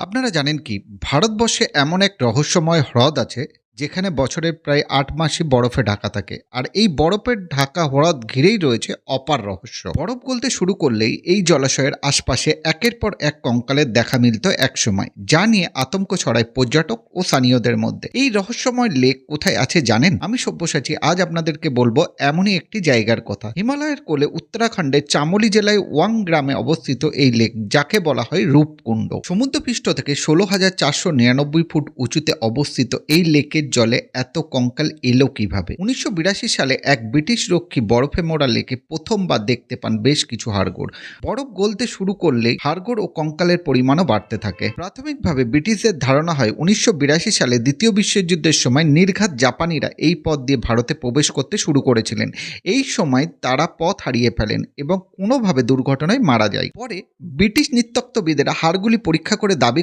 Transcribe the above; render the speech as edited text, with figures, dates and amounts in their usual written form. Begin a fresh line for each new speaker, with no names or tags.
আপনারা জানেন কি ভারতবর্ষে এমন এক রহস্যময় হ্রদ আছে যেখানে বছরের প্রায় ৮ মাসই বরফে ঢাকা থাকে। আর এই বরফের ঢাকা হ্রদ ঘিরেই রয়েছে অপার রহস্য। বরফ গলতে শুরু করলেই এই জলাশয়ের আশপাশে একের পর এক কঙ্কালের দেখা মিলত একসময়, যা নিয়ে আতঙ্ক ছড়ায় পর্যটক ও স্থানীয়দের মধ্যে। এই রহস্যময় লেক কোথায় আছে জানেন? আমি সব্যসাচী আজ আপনাদেরকে বলবো এমনই একটি জায়গার কথা। হিমালয়ের কোলে উত্তরাখণ্ডের চামোলি জেলায় ওয়াং গ্রামে অবস্থিত এই লেক, যাকে বলা হয় রূপকুণ্ড। সমুদ্রপৃষ্ঠ থেকে ১৬,৪৯৯ ফুট উঁচুতে অবস্থিত এই লেকের জলে এত কঙ্কাল এলো কিভাবে? ১৯৮২ সালে এক ব্রিটিশ রক্ষী বরফে মোড়া লেকে প্রথমবার দেখতে পান বেশ কিছু হাড়গোড়। বরফ গলতে শুরু করলেই হাড়গোড় ও কঙ্কালের পরিমাণও বাড়তে থাকে। প্রাথমিকভাবে ব্রিটিশদের ধারণা হয় ১৯৮২ সালে দ্বিতীয় বিশ্বযুদ্ধের সময় নির্ঘাত জাপানিরা এই পথ দিয়ে ভারতে প্রবেশ করতে শুরু করেছিলেন। এই সময় তারা পথ হারিয়ে ফেলেন এবং কোনোভাবে দুর্ঘটনায় মারা যায়। পরে ব্রিটিশ নৃতত্ত্ববিদেরা হাড়গুলি পরীক্ষা করে দাবি